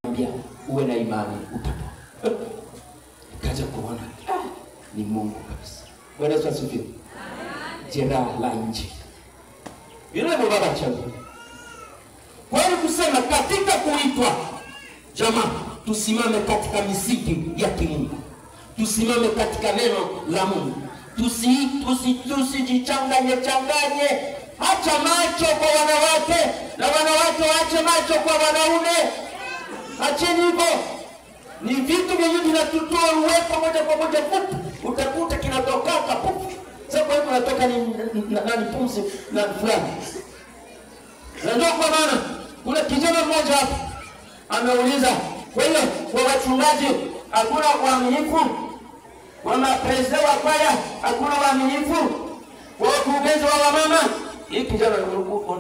Ambia uwe na imani utapona. Kaja kuona ni Mungu kabisa. Bwana Yesu asifiwe. Jeraha la nje. Yule baba changu. Kwa hiyo kusema katika kuitwa, jamaa, tusimame katika misingi ya kimungu. Tusimame katika neno la Mungu. Tusijichanganye. Acha macho kwa wanawake na wanawake waache macho kwa wanaume. Acheni hivyo. Ni vitu vyenye vinatutoa uwepo moja kwa moja fupi. Utakuta kinatoka kapufu. Sasa kwa hivyo natoka ni pumzi na fulani. Na ndio kwa maana kuna kijana mmoja hapa ameuliza, kwa hiyo kwa wachungaji hakuna uaminifu? Kwa mapresident wa kwaya hakuna uaminifu? Kwa wakurugenzi wa wamama? Hii kijana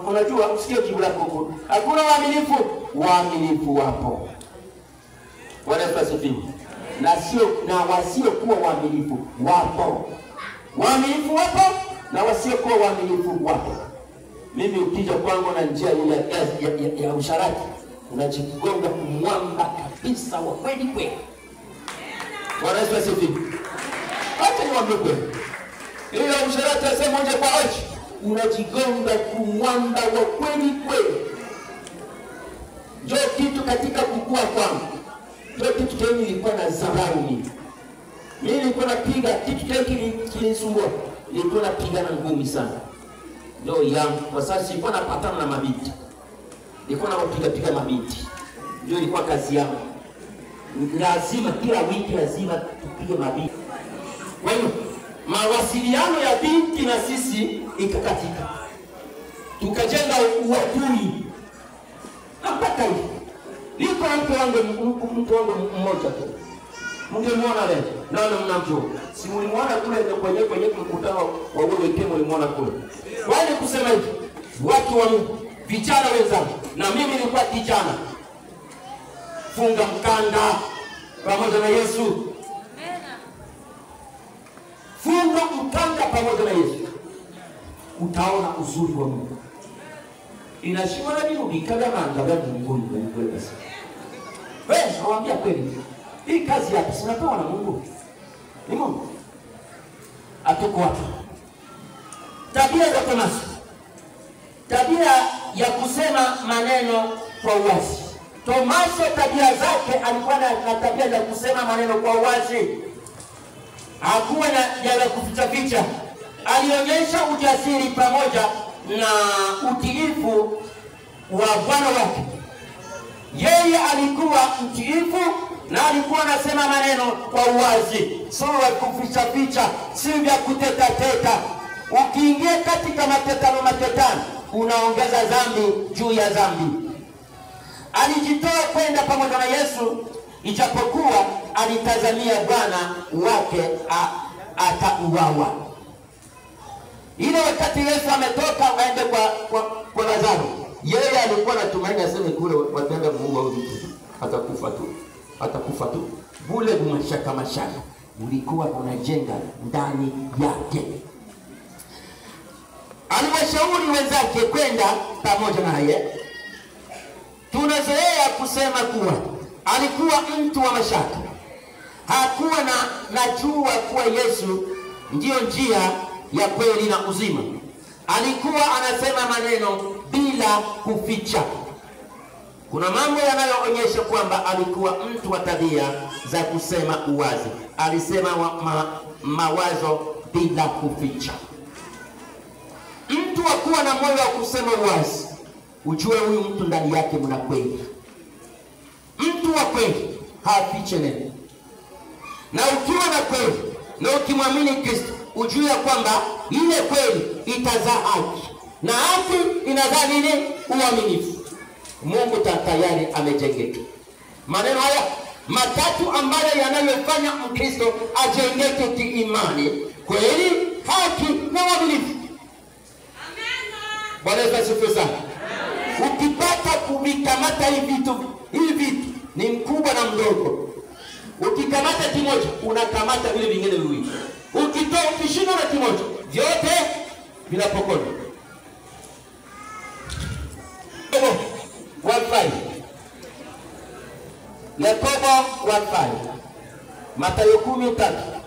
unajua usikie jibu lako huko. Hakuna uaminifu? Uaminifu wapo. Bwana asifiwe. Na wasio kuwa waaminifu wapo. Waaminifu wapo na wasio kuwa waaminifu wapo. Mimi ukija kwangu na njia ile ya usharati, unajigonga kumwamba kabisa wa kweli kweli. Bwana asifiwe. Hata niwaambie kweli. Ile usharati asema moja kwa moja, unajigonga kumwamba wa kweli kweli. Ndio kitu katika kukua kwangu. Ndio kitu tena nilikuwa na dharau mimi. Mimi nilikuwa napiga kitu tena kilinisumbua. Nilikuwa napiga na ngumi sana. Ndio yangu kwa sasa sikuwa napatana na mabinti. Nilikuwa napiga mabinti. Ndio ilikuwa kazi yangu. Lazima kila wiki lazima tupige mabinti. Kwa hiyo mawasiliano ya binti na sisi ikakatika. Tukajenga uadui. Mpaka hivi. Niko mtu wangu mmoja tu. Mungemwona leo. Nani mnamjua? Si mlimwona kule kwenye mkutano wa wewe kemo mlimwona kule. Wale kusema hivi, watu wa Mungu, vijana wenzangu, na mimi nilikuwa kijana. Funga mkanda pamoja na Yesu. Funga mkanda pamoja na Yesu. Utaona uzuri wa Mungu. Inashimana nini ukikada maangalia Mungu kweli basi. Wewe nawaambia kweli. Hii kazi yako sinapewa na Mungu. Ni Mungu. Atuko wapi? Tabia za Tomaso. Tabia ya kusema maneno kwa uwazi. Tomaso tabia zake alikuwa na tabia ya kusema maneno kwa uwazi. Hakuwa na ya kuficha. Alionyesha ujasiri pamoja na utiifu wa Bwana wake. Yeye alikuwa mtiifu na alikuwa anasema maneno kwa uwazi, sio kuficha, si vya kuteta. Ukiingia katika matetano unaongeza dhambi juu ya dhambi. Alijitoa kwenda pamoja na Yesu, ijapokuwa alitazamia Bwana wake atauawa. Ile wakati Yesu ametoka aende kwa Lazaro, yeye alikuwa anatumaini aseme kule wataenda Mungu au vitu. Atakufa tu. Bule mashaka ulikuwa unajenga ndani yake. Aliwashauri wenzake kwenda pamoja naye. Tunazoea kusema kuwa alikuwa mtu wa mashaka. Hakuwa najua kuwa Yesu ndiyo njia ya kweli na uzima. Alikuwa anasema maneno bila kuficha. Kuna mambo yanayoonyesha kwamba alikuwa mtu wa tabia za kusema uwazi. Alisema mawazo bila kuficha. Mtu wa kuwa na moyo wa kusema uwazi, ujue huyu mtu ndani yake mna kweli. Mtu wa kweli hafiche neno. Na ukiwa na kweli na ukimwamini Kristo, ujue kwamba ile kweli itazaa haki. Na haki inazaa nini? Uaminifu. Mungu tayari amejengeka. Maneno haya matatu ambayo yanayofanya Mkristo ajengeke kiimani, kweli, haki na uaminifu. Amen. Bwana Yesu asifiwe sana. Ukipata kuvikamata hivi vitu ni mkubwa na mdogo. Ukikamata kimoja, unakamata vile vingine viwili. Ukishinda na kimoja, vyote vinapokonywa. Yakobo 1:5, Mathayo 10:3.